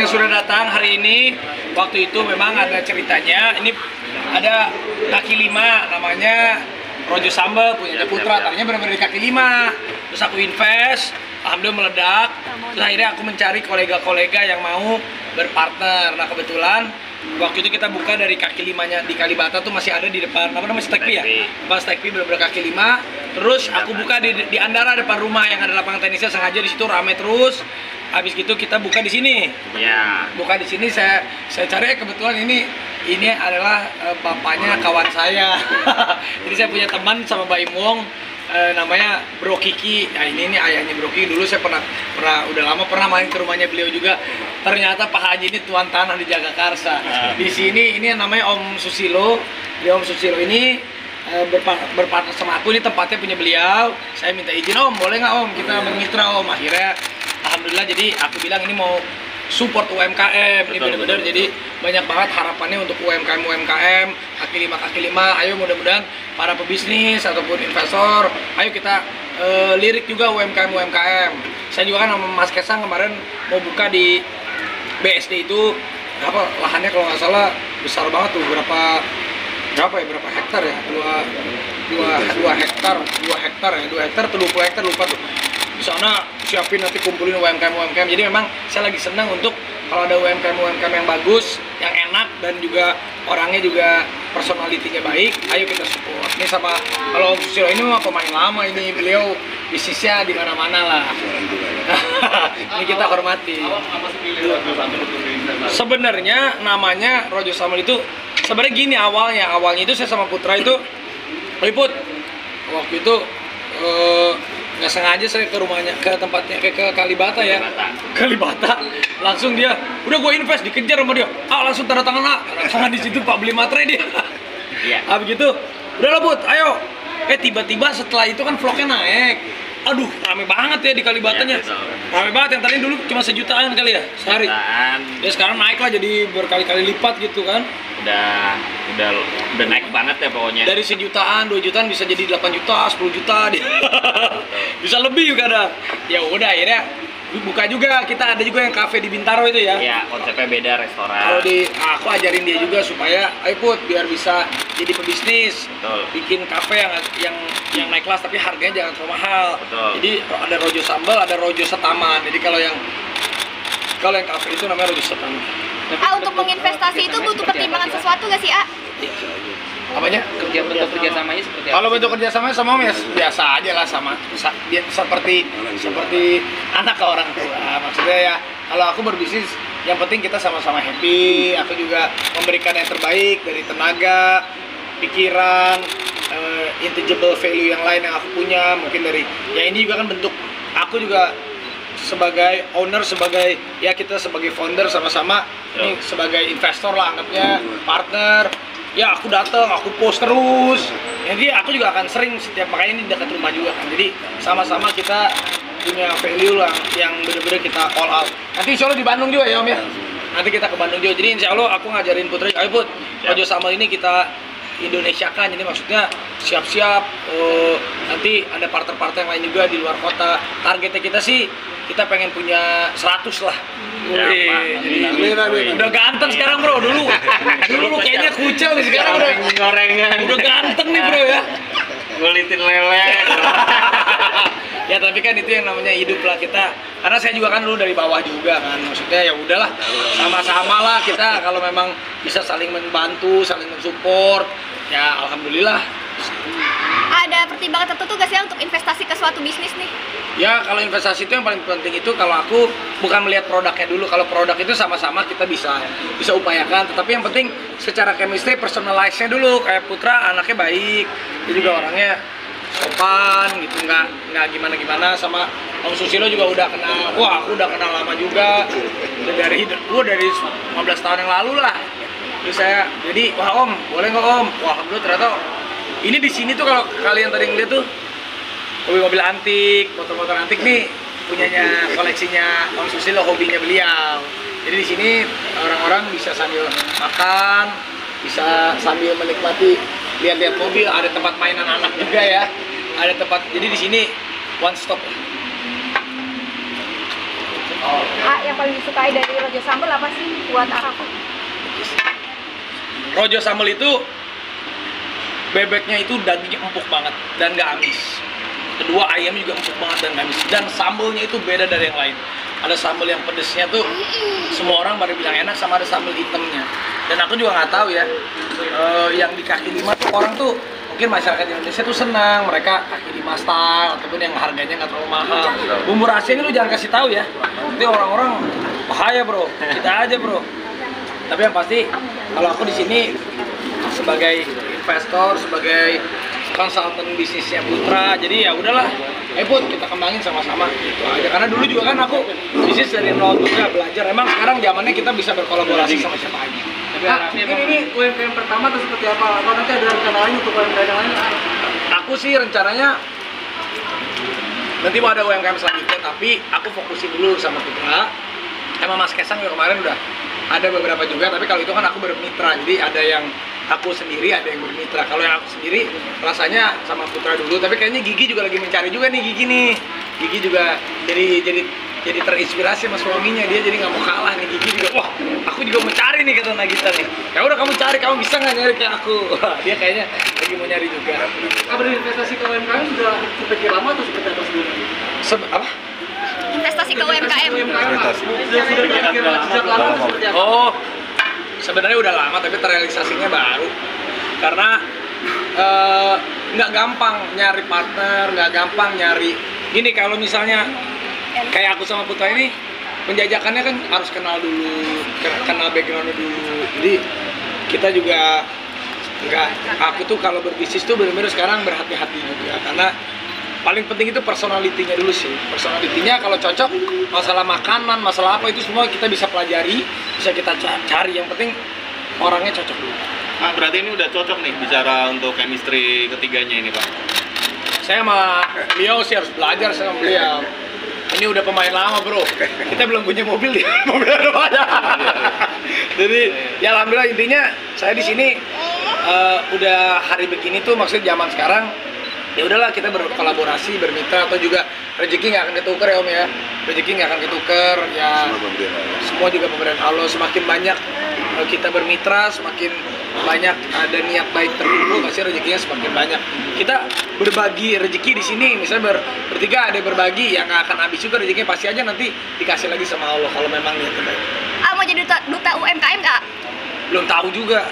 Yang sudah datang hari ini, waktu itu memang ada ceritanya. Ini ada kaki lima, namanya Rojo Sambal, punya Putra. Tadinya benar-benar di kaki lima. Terus aku invest, alhamdulillah meledak. Terus akhirnya aku mencari kolega-kolega yang mau berpartner. Nah kebetulan waktu itu kita buka dari kaki limanya di Kalibata tuh masih ada di depan apa namanya Stekpi ya, pas Stekpi bener-bener kaki lima. Terus aku buka di Andara depan rumah yang ada lapangan tenisnya, sengaja di situ rame terus. Habis gitu kita buka di sini. Ya. Buka di sini saya cari kebetulan ini adalah bapaknya kawan saya. Jadi saya punya teman sama Mbak Imong, namanya Bro Kiki. Nah ini ayahnya Bro Kiki. Dulu saya pernah udah lama pernah main ke rumahnya beliau juga. Ternyata Pak Haji ini tuan tanah di Jagakarsa. Di sini ini namanya Om Susilo. Om Susilo ini berpartner sama aku, ini tempatnya punya beliau. Saya minta izin, Om boleh nggak Om kita bermitra Om. Akhirnya alhamdulillah, jadi aku bilang ini mau support UMKM. Ini benar-benar jadi banyak banget harapannya untuk UMKM kaki lima. Ayo mudah-mudahan para pebisnis ataupun investor, ayo kita lirik juga UMKM. Saya juga kan sama Mas Kesang kemarin mau buka di BSD itu apa lahannya kalau nggak salah besar banget tuh, berapa hektar ya, 2 hektar ya, 2 hektar atau 20 hektar lupa tuh. Di sana siapin nanti kumpulin UMKM. Jadi memang saya lagi senang untuk kalau ada UMKM yang bagus, yang enak dan juga orangnya juga personalitinya baik, ayo kita support. Ini sama kalau Om Susilo ini mah pemain lama, ini beliau bisnisnya di mana-mana lah. Ini kita hormati. Sebenarnya namanya Rojo Sambal itu sebenarnya gini awalnya itu saya sama Putra itu liput waktu itu nggak sengaja saya ke rumahnya, ke tempatnya ke Kalibata ya. Kalibata langsung dia udah gue invest, dikejar sama dia, langsung tanda tangan di situ Pak, beli materai dia. Habis gitu udah lah Bud, ayo. Tiba-tiba setelah itu kan vlognya naik, aduh rame banget ya di Kalibatanya. Rame banget, yang tadi dulu cuma 1 jutaan kali ya sehari. Ya sekarang naik lah jadi berkali-kali lipat gitu kan. Udah naik banget ya pokoknya. Dari 1 jutaan, 2 jutaan bisa jadi 8 juta, 10 juta dia. Bisa lebih kadang. Ya udah akhirnya buka juga, kita ada juga yang cafe di Bintaro itu ya. Iya, konsepnya beda, restoran. Kalau aku ajarin dia juga supaya ayo Put biar bisa jadi pebisnis. Betul. Bikin cafe yang naik kelas tapi harganya jangan terlalu mahal. Betul. Jadi ada Rojo Sambal, ada Rojo Setaman. Jadi kalau yang cafe itu namanya Rojo Setaman. Untuk menginvestasi itu butuh pertimbangan sesuatu gak sih, A? Apanya? Bentuk kerjasamanya seperti apa? Kalau bentuk kerjasamanya sama Om ya biasa aja lah, sama dia seperti anak ke orang tua. Maksudnya ya kalau aku berbisnis yang penting kita sama-sama happy. Aku juga memberikan yang terbaik dari tenaga, pikiran, intangible value yang lain yang aku punya. Mungkin dari ya ini juga kan bentuk aku juga sebagai owner, sebagai ya kita sebagai founder sama-sama ini sebagai investor lah anggapnya, partner. Ya aku datang, aku post terus. Jadi aku juga akan sering setiap, makanya ini dekat rumah juga kan. Jadi sama-sama kita punya value lah yang bener-bener kita all out. Nanti insya Allah di Bandung juga ya Om ya. Nanti kita ke Bandung juga. Jadi insya Allah aku ngajarin Putra, ayo Put, Rojo Sambal ini kita Indonesiakan. Jadi maksudnya siap-siap nanti ada partner-partner yang lain juga di luar kota. Targetnya kita sih kita pengen punya 100 lah. Udah ganteng sekarang bro, dulu kayaknya kucel nih, sekarang udah ganteng nih bro ya. Ngulitin lele. Ya tapi kan itu yang namanya hidup lah kita. Karena saya juga kan dulu dari bawah juga kan. Maksudnya ya udahlah, sama-sama lah kita kalau memang bisa saling membantu, saling mensupport. Ya alhamdulillah. Ada pertimbangan tertentu gak sih untuk investasi ke suatu bisnis nih? Ya kalau investasi itu yang paling penting itu kalau aku bukan melihat produknya dulu. Kalau produk itu sama-sama kita bisa upayakan, tetapi yang penting secara chemistry, personalize-nya dulu. Kayak Putra anaknya baik, dia juga orangnya sopan gitu, nggak gimana-gimana. Sama Om Susilo juga udah kenal, aku udah kenal lama juga, dari 15 tahun yang lalu lah. Terus saya jadi wah Om boleh nggak Om, wah alhamdulillah ternyata ini di sini tuh kalau kalian tadi ngeliat tuh mobil antik, motor-motor antik nih punyanya, koleksinya Om Susilo, hobinya beliau. Jadi di sini orang-orang bisa sambil makan, bisa sambil menikmati lihat-lihat mobil, ada tempat mainan anak juga ya. Ada tempat, jadi di sini one stop. Yang paling disukai dari Rojo Sambal apa sih buat aku? Rojo sambal itu bebeknya itu dagingnya empuk banget dan nggak amis. Kedua, ayamnya juga empuk banget dan nggak amis. Dan sambalnya itu beda dari yang lain. Ada sambal yang pedesnya tuh semua orang pada bilang enak, sama ada sambal hitamnya. Dan aku juga nggak tahu ya, yang di kaki lima tuh orang tuh mungkin masyarakat Indonesia tuh senang mereka kaki lima style ataupun yang harganya nggak terlalu mahal. Bumbu rahasianya lu jangan kasih tahu ya, nanti orang-orang bahaya bro, kita aja bro. Tapi yang pasti kalau aku di sini sebagai investor, sebagai konsultan bisnisnya Putra, jadi ya udahlah, ayo Put, kita kembangin sama-sama gitu aja. Karena dulu juga kan aku bisnis dari nol juga belajar. Emang sekarang zamannya kita bisa berkolaborasi sama siapa aja. Ini UMKM pertama atau seperti apa? Atau nanti ada rencana lain untuk UMKM yang lain? Aku sih rencananya nanti mau ada UMKM selanjutnya, tapi aku fokusin dulu sama Putra. Emang Mas Kesang juga kemarin udah ada beberapa juga, tapi kalau itu kan aku bermitra, jadi ada yang aku sendiri, ada yang bermitra. Kalau yang aku sendiri rasanya sama Putra dulu, tapi kayaknya Gigi juga lagi mencari juga nih. Gigi juga jadi terinspirasi sama suaminya, dia jadi nggak mau kalah nih. Gigi juga, wah aku juga mencari nih kata Nagita nih. Ya udah kamu cari, kamu bisa nggak nyari kayak aku? Wah, dia kayaknya lagi mau nyari juga. Kabar investasi ke UMKM sudah seperti lama atau seperti apa sebelumnya? Apa? Investasi ke UMKM. Sudah berpikir sejak lama atau seperti apa? Oh, sebenarnya udah lama tapi terrealisasinya baru. Karena nggak gampang nyari partner, nggak gampang nyari. Gini, kalau misalnya kayak aku sama Putra ini, penjajakannya kan harus kenal dulu, kenal backgroundnya dulu. Jadi kita juga aku tuh kalau berbisnis tuh benar-benar sekarang berhati-hati juga, karena paling penting itu personalitinya dulu sih. Personalitinya kalau cocok, masalah makanan, masalah apa itu semua kita bisa pelajari, bisa kita cari. Yang penting orangnya cocok dulu. Ah, berarti ini udah cocok nih bicara untuk chemistry ketiganya ini Pak. Saya sama beliau sih harus belajar sama beliau. Ini udah pemain lama bro, kita belum punya mobil ya, mobilnya udah banyak. Jadi ya alhamdulillah, intinya saya di sini udah hari begini tuh, maksudnya zaman sekarang ya udahlah kita berkolaborasi, bermitra, atau juga rezeki nggak akan ketuker ya Om ya. Rezeki nggak akan ketuker ya, semua juga pemberian Allah. Semakin banyak kita bermitra, semakin banyak ada niat baik terkumpul, pasti rezekinya semakin banyak. Kita berbagi rezeki di sini, misalnya bertiga ada berbagi, yang nggak akan habis juga rezekinya, pasti aja nanti dikasih lagi sama Allah kalau memang niatnya baik. Mau jadi duta UMKM nggak? Belum tahu juga.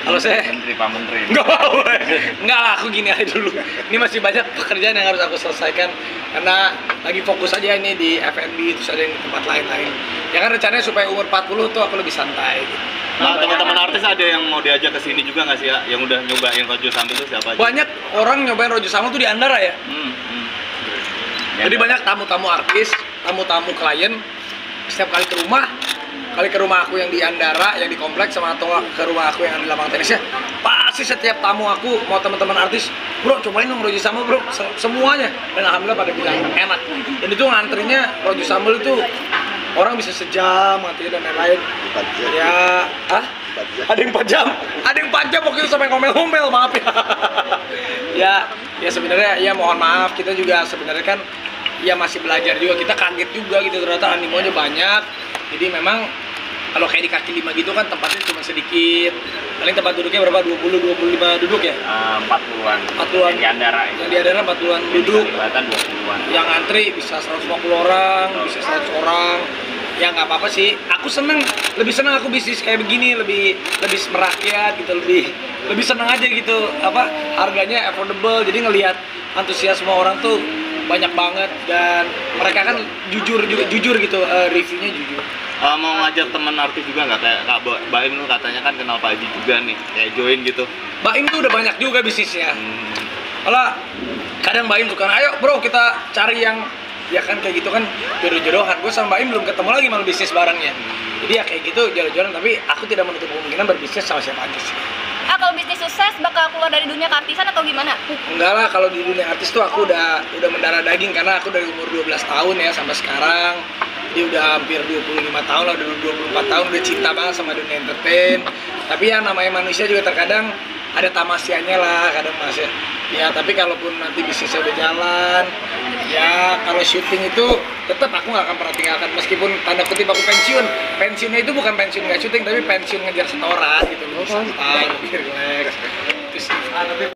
Kalau saya Menteri Pak Menteri. Enggak lah, aku gini aja dulu. Ini masih banyak pekerjaan yang harus aku selesaikan karena lagi fokus aja ini di F&B, terus ada di tempat lain-lain. Ya kan rencananya supaya umur 40 tuh aku lebih santai gitu. Nah, teman-teman artis ada yang mau diajak ke sini juga nggak sih ya? Yang udah nyobain Rojo Sambal itu siapa aja? Banyak orang nyobain Rojo Sambal tuh di Andara ya. Jadi banyak tamu-tamu artis, tamu-tamu klien setiap kali ke rumah aku yang di Andara, yang di kompleks, sama atau ke rumah aku yang di lapangan tenisnya, pasti setiap tamu aku mau teman-teman artis, bro cobain dong Rojo Sambal bro, semuanya. Dan alhamdulillah pada bilang enak. Dan itu ngantrinya Rojo Sambal itu orang bisa sejam ngantrinya dan lain-lain. Ya, ada yang 4 jam, waktu itu sampai ngomel-ngomel, maaf ya. Ya sebenarnya ya mohon maaf, kita juga sebenarnya kan ya masih belajar juga, kita kaget juga gitu, ternyata animonya banyak. Jadi memang kalau kayak di kaki lima gitu kan tempatnya cuma sedikit, paling tempat duduknya berapa, 20-25 duduk ya? 40-an. 40-an. Di Andara itu. Di Andara 40-an duduk. Kelihatan 20-an. Yang antri bisa 150 orang, bisa 100 orang. Ya nggak apa-apa sih. Aku lebih seneng aku bisnis kayak begini, lebih merakyat gitu, lebih seneng aja gitu. Harganya affordable. Jadi ngelihat antusiasme orang tuh banyak banget, dan mereka kan jujur gitu, reviewnya jujur. Mau ngajak teman artis juga nggak, kayak Kak Baim lu katanya kan kenal Pak Haji juga nih, kayak join gitu. Baim tuh udah banyak juga bisnisnya. Kalau kadang Baim suka, ayo bro kita cari yang ya kan kayak gitu kan, jodoh-jodohan. Gue sama Baim belum ketemu lagi malah bisnis barengnya. Jadi ya kayak gitu jodoh-jodohan, tapi aku tidak menutup kemungkinan berbisnis sama siapa aja sih. Kalau bisnis sukses bakal keluar dari dunia keartisan atau gimana? Enggak lah, kalau di dunia artis tuh aku udah mendarah daging, karena aku dari umur 12 tahun ya sampai sekarang. Dia udah hampir 25 tahun lah, udah 24 tahun, udah cinta banget sama dunia entertain. Tapi ya namanya manusia juga terkadang ada tamasianya lah, kadang mas ya. Ya tapi kalaupun nanti bisnisnya udah jalan, ya kalau syuting itu tetap aku nggak akan pernah tinggalkan meskipun tanda kutip aku pensiunnya itu bukan pensiun nggak syuting tapi pensiun ngejar setoran gitu lebih santai lebih relax itu sih.